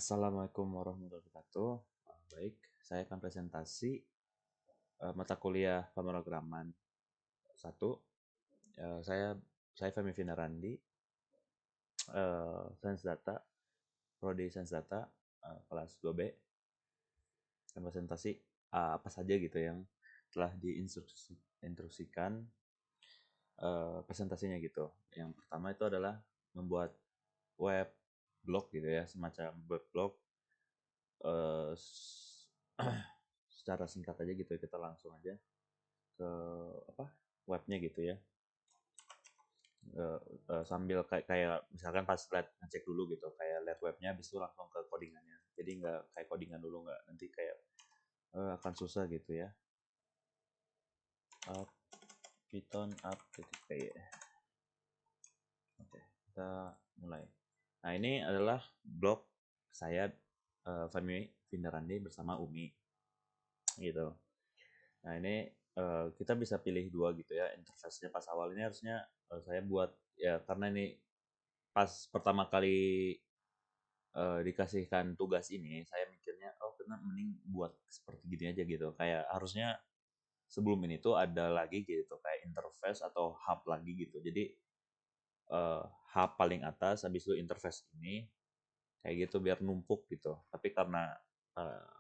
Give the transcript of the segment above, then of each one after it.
Assalamualaikum warahmatullahi wabarakatuh. Baik, saya akan presentasi mata kuliah pemrograman satu. Saya Femi Vinarandi, Sains Data, Prodi Sains Data, kelas 2B. Dan presentasi apa saja gitu yang telah diinstruksikan presentasinya gitu. Yang pertama itu adalah membuat web blog gitu ya, semacam web blog. eh, Secara singkat aja gitu ya, kita langsung aja ke apa webnya gitu ya. Sambil kayak misalkan pas lihat ngecek dulu gitu, kayak lihat webnya habis itu langsung ke codingannya, jadi nggak kayak codingan dulu, nggak nanti kayak akan susah gitu ya. Up, Python up.py. Oke, kita mulai. Nah, ini adalah blog saya, Femi Vindarandi bersama Umi gitu. Nah, ini kita bisa pilih dua gitu ya interface-nya. Pas awal ini harusnya saya buat ya, karena ini pas pertama kali dikasihkan tugas ini, saya mikirnya oh karena mending buat seperti gini aja gitu. Kayak harusnya sebelum ini tuh ada lagi gitu kayak interface atau hub lagi gitu. Jadi eh, hub paling atas, habis itu interface ini kayak gitu biar numpuk gitu. Tapi karena eh,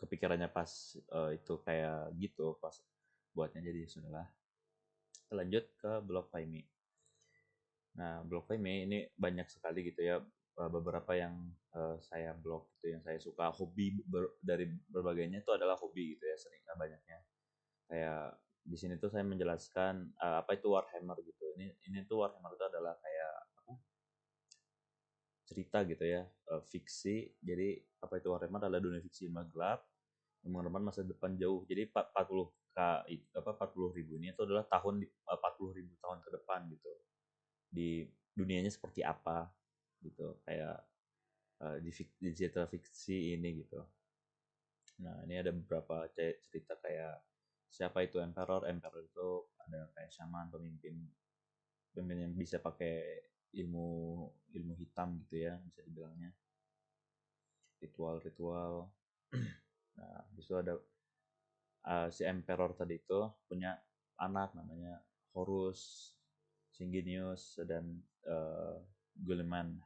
kepikirannya pas itu kayak gitu pas buatnya, jadi sudahlah. Kita lanjut ke blog Paimi. Nah, blog Paimi ini banyak sekali gitu ya, beberapa yang saya blog itu yang saya suka, hobi dari berbagainya itu adalah hobi gitu ya, sering banyaknya. Kayak di sini tuh saya menjelaskan apa itu Warhammer gitu. Ini tuh Warhammer itu adalah kayak apa? Cerita gitu ya, fiksi. Jadi apa itu Warhammer adalah dunia fiksi gelap yang menggambarkan masa depan jauh. Jadi 40 k apa 40.000 ini itu adalah tahun di 40.000 tahun ke depan gitu. Di dunianya seperti apa gitu, kayak di digital fiksi ini gitu. Nah, ini ada beberapa cerita kayak siapa itu Emperor. Emperor itu ada kayak shaman, pemimpin pemimpin yang bisa pakai ilmu ilmu hitam gitu ya, bisa dibilangnya ritual-ritual. Nah, itu ada si Emperor tadi itu punya anak namanya Horus, Singinius, dan Guilliman.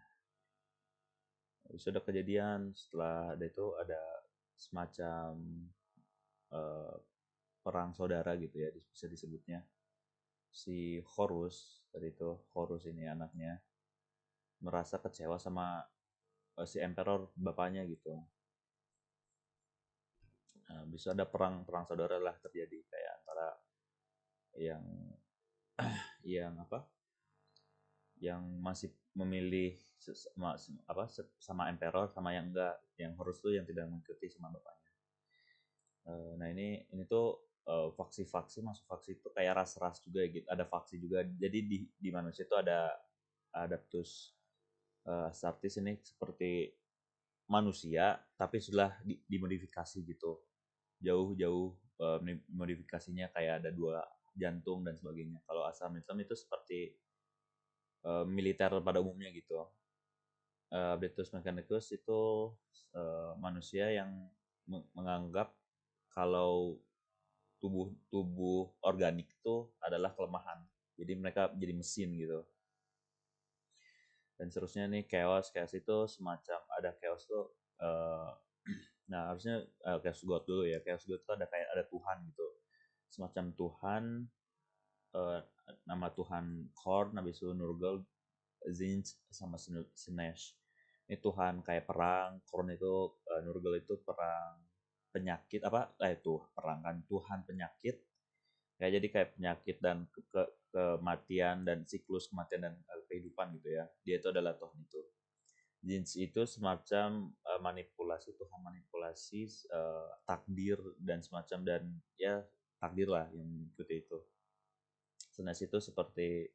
Sudah kejadian setelah ada itu ada semacam eh, perang saudara gitu ya, bisa disebutnya. Si Horus tadi itu, Horus ini anaknya merasa kecewa sama si Emperor bapaknya gitu. Nah, bisa ada perang perang saudara lah terjadi kayak antara yang yang apa yang masih memilih sama Emperor, sama yang enggak, yang Horus tuh yang tidak mengikuti sama bapaknya. Nah, ini tuh faksi-faksi, masuk faksi itu kayak ras-ras juga gitu, ada faksi juga. Jadi di manusia itu ada Adaptus Astartes ini seperti manusia tapi sudah dimodifikasi gitu, jauh-jauh. Modifikasinya kayak ada dua jantung dan sebagainya. Kalau asal Islam itu seperti militer pada umumnya gitu. Betus Mechanicus itu manusia yang menganggap kalau tubuh tubuh organik itu adalah kelemahan. Jadi mereka jadi mesin gitu. Dan seterusnya nih chaos. Chaos itu semacam ada chaos tuh uh, nah harusnya chaos god dulu ya. Chaos god itu ada kayak ada Tuhan gitu. Semacam Tuhan, uh, nama Tuhan Korn, habis itu Nurgle, Zinj, sama Sinesh. Ini Tuhan kayak perang. Korn itu Nurgle itu perang penyakit, apa itu perang kan, Tuhan penyakit. Ya, jadi kayak penyakit dan kematian dan siklus kematian dan kehidupan gitu ya. Dia itu adalah Tuhan itu. Jins itu semacam manipulasi, Tuhan manipulasi takdir dan semacam, dan ya takdir lah yang mengikuti itu. Senes itu seperti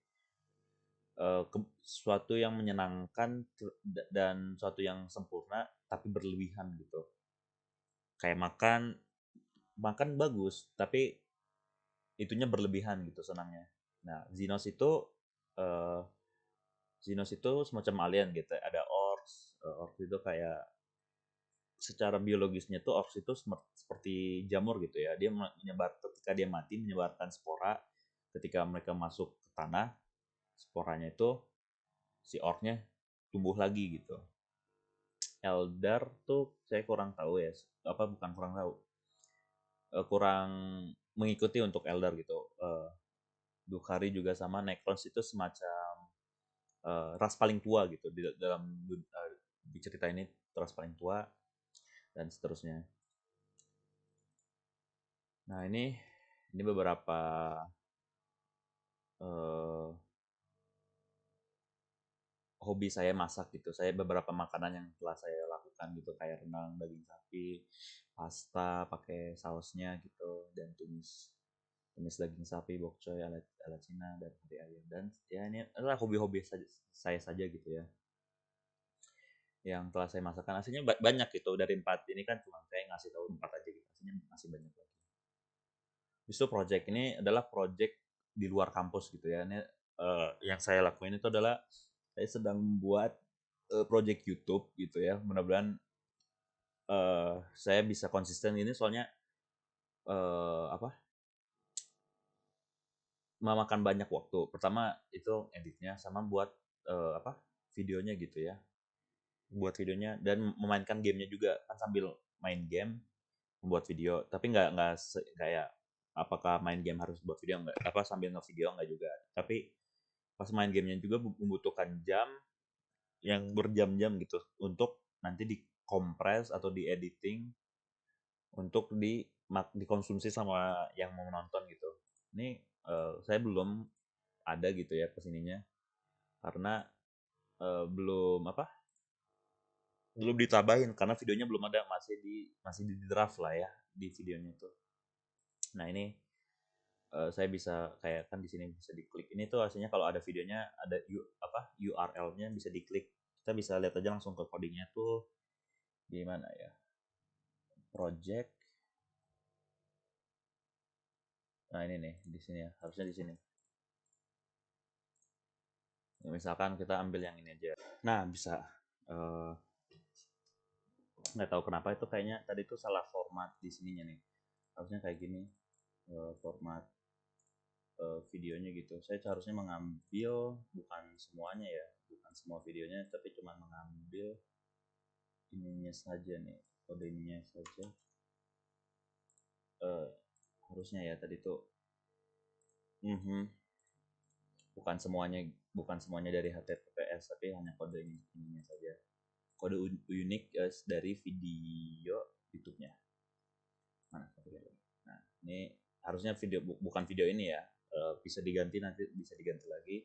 suatu yang menyenangkan dan suatu yang sempurna tapi berlebihan gitu. Kayak makan makan bagus tapi itunya berlebihan gitu senangnya. Nah, Xenos itu semacam alien gitu. Ada orcs, Orcs itu kayak secara biologisnya tuh orcs itu seperti jamur gitu ya. Dia menyebar ketika dia mati menyebarkan spora. Ketika mereka masuk ke tanah, sporanya itu si orcnya tumbuh lagi gitu. Eldar tuh saya kurang tahu ya. Apa bukan kurang tahu. Kurang mengikuti untuk Eldar gitu. Drukhari juga sama Necrons itu semacam ras paling tua gitu dalam di cerita ini, ras paling tua dan seterusnya. Nah ini beberapa uh, hobi saya masak gitu. Saya beberapa makanan yang telah saya lakukan gitu kayak rendang daging sapi, pasta pakai sausnya gitu, dan tumis tumis daging sapi bok choy ala Cina dan hati ayam. Dan ya ini adalah hobi-hobi saya saja gitu ya yang telah saya masakan. Aslinya banyak gitu, dari 4 ini kan cuma saya ngasih tahu 4 aja gitu, aslinya masih banyak lagi. Justru project ini adalah project di luar kampus gitu ya. Ini yang saya lakuin itu adalah saya sedang membuat project YouTube gitu ya. Mudah-mudahan saya bisa konsisten ini, soalnya apa, memakan banyak waktu. Pertama itu editnya, sama buat apa, videonya gitu ya. Buat videonya dan memainkan gamenya juga kan, sambil main game membuat video. Tapi nggak kayak apakah main game harus buat video, nggak, apa sambil nge-video nggak juga. Tapi pas main gamenya juga membutuhkan jam yang berjam-jam gitu untuk nanti dikompres atau di editing untuk dikonsumsi sama yang mau nonton gitu. Ini saya belum ada gitu ya kesininya, karena belum apa, belum ditabahin karena videonya belum ada, masih di draft lah ya di videonya itu. Nah ini saya bisa kayak kan di sini bisa diklik, ini tuh hasilnya kalau ada videonya ada URL-nya bisa diklik, kita bisa lihat aja langsung ke codingnya tuh gimana ya, project. Nah ini nih di sini ya, harusnya di sini. Misalkan kita ambil yang ini aja. Nah bisa nggak tahu kenapa itu kayaknya tadi tuh salah format di sininya nih. Harusnya kayak gini format videonya gitu. Saya seharusnya mengambil bukan semuanya ya, bukan semua videonya, tapi cuma mengambil ininya saja nih, kode ininya saja. Eh, Harusnya ya tadi tuh bukan semuanya dari HTTPS, tapi hanya kode ininya saja, kode unik dari video YouTube-nya. Nah ini harusnya video bukan video ini ya. Bisa diganti, nanti bisa diganti lagi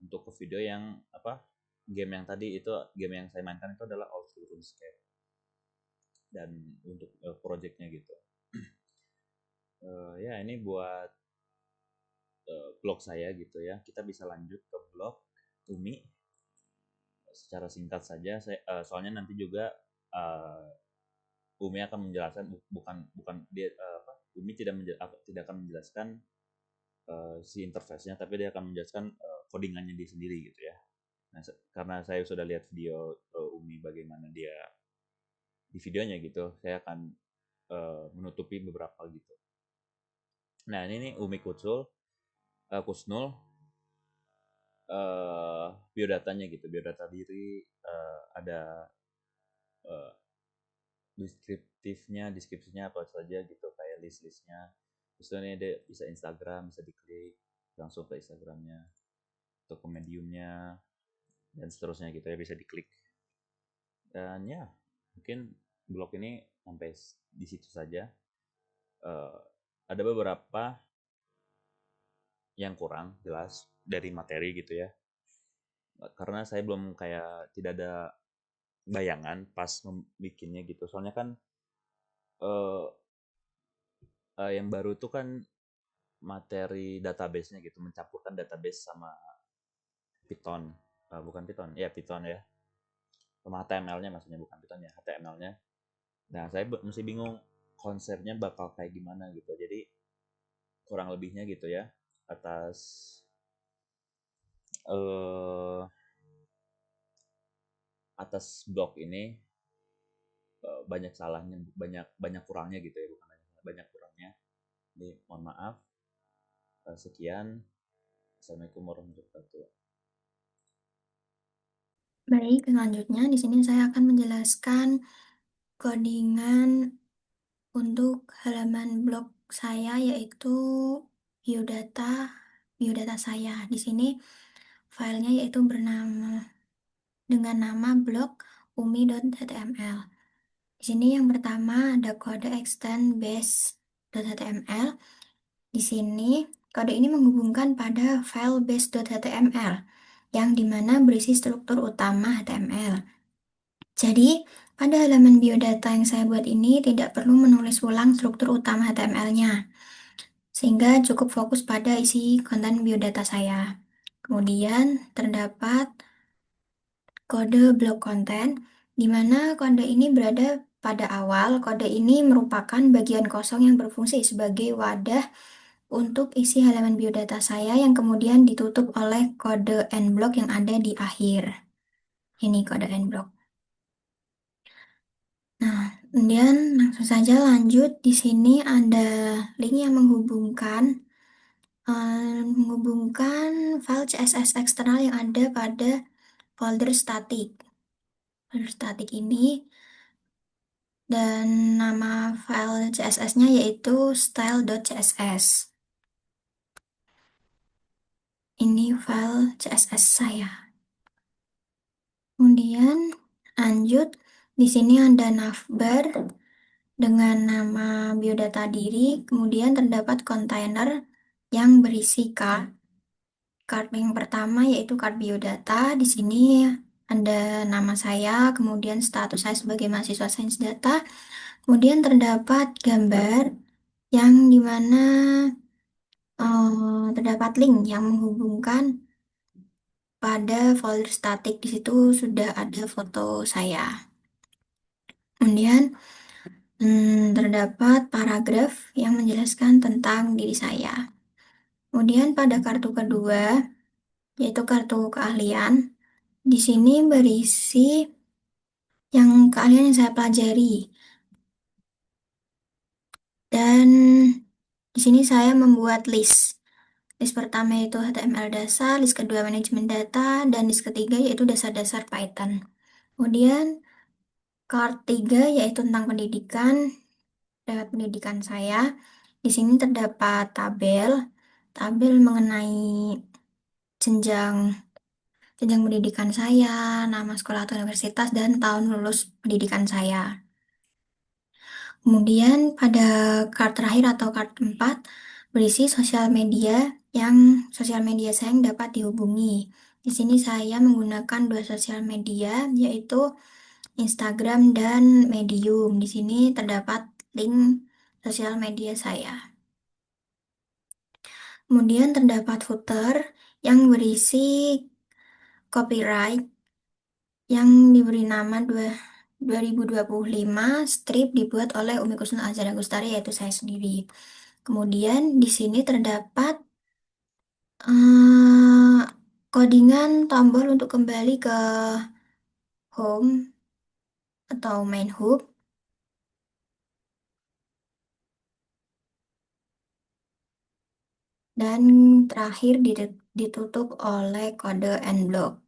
untuk ke video yang apa, game yang tadi itu, game yang saya mainkan itu adalah Old School RuneScape, dan untuk projectnya gitu. Ya ini buat blog saya gitu ya. Kita bisa lanjut ke blog Umi secara singkat saja. Soalnya nanti juga Umi akan menjelaskan, bukan dia apa, Umi tidak akan menjelaskan si interface-nya, tapi dia akan menjelaskan codingannya dia sendiri gitu ya. Nah, karena saya sudah lihat video Umi bagaimana dia di videonya gitu, saya akan menutupi beberapa gitu. Nah ini nih Umi Kusnul, biodatanya gitu, biodata diri, ada uh, deskripsinya apa saja gitu, kayak listnya. Terus ini dia bisa Instagram, bisa diklik langsung ke Instagramnya atau ke mediumnya dan seterusnya gitu ya, bisa diklik. Dan ya mungkin blog ini sampai di situ saja. uh, ada beberapa yang kurang jelas dari materi gitu ya, karena saya belum kayak tidak ada bayangan pas bikinnya gitu, soalnya kan uh, yang baru itu kan materi database-nya gitu, mencampurkan database sama Python, bukan Python ya, Python ya, sama HTML-nya, maksudnya bukan Python ya, HTML-nya. Nah saya masih bingung konsepnya bakal kayak gimana gitu, jadi kurang lebihnya gitu ya, atas eh atas blok ini banyak salahnya, banyak banyak kurangnya gitu ya, bukan banyak kurangnya. Jadi mohon maaf. Sekian. Assalamualaikum warahmatullahi wabarakatuh. Baik, selanjutnya di sini saya akan menjelaskan codingan untuk halaman blog saya yaitu biodata biodata saya. Di sini filenya yaitu bernama dengan nama blog umi.html. Di sini yang pertama ada kode extend base.html. Di sini kode ini menghubungkan pada file base.html yang dimana berisi struktur utama HTML. Jadi, pada halaman biodata yang saya buat ini tidak perlu menulis ulang struktur utama HTML-nya, sehingga cukup fokus pada isi konten biodata saya. Kemudian terdapat kode blok konten, di mana kode ini berada pada awal. Kode ini merupakan bagian kosong yang berfungsi sebagai wadah untuk isi halaman biodata saya yang kemudian ditutup oleh kode end block yang ada di akhir. Ini kode end block. Nah, kemudian langsung saja lanjut. Di sini ada link yang menghubungkan file CSS eksternal yang ada pada folder static. Folder static ini dan nama file CSS-nya yaitu style.css. Ini file CSS saya. Kemudian lanjut, di sini ada navbar dengan nama biodata diri, kemudian terdapat kontainer yang berisi card. Card yang pertama yaitu card biodata. Di sini ada nama saya, kemudian status saya sebagai mahasiswa sains data, kemudian terdapat gambar yang dimana terdapat link yang menghubungkan pada folder statik. Di situ sudah ada foto saya. Kemudian terdapat paragraf yang menjelaskan tentang diri saya. Kemudian pada kartu kedua, yaitu kartu keahlian, di sini berisi yang keahlian yang saya pelajari. Dan di sini saya membuat list. List pertama yaitu HTML dasar, list kedua manajemen data, dan list ketiga yaitu dasar-dasar Python. Kemudian part 3 yaitu tentang pendidikan, lewat pendidikan saya. Di sini terdapat tabel mengenai jenjang jenjang pendidikan saya, nama sekolah atau universitas, dan tahun lulus pendidikan saya. Kemudian pada card terakhir atau card keempat berisi sosial media saya yang dapat dihubungi. Di sini saya menggunakan dua sosial media yaitu Instagram dan Medium. Di sini terdapat link sosial media saya. Kemudian terdapat footer yang berisi copyright yang diberi nama 2025 strip dibuat oleh Umi Kusnul Azhar Agustari yaitu saya sendiri. Kemudian di sini terdapat eh, codingan tombol untuk kembali ke home atau main hub dan terakhir ditutup oleh kode end block.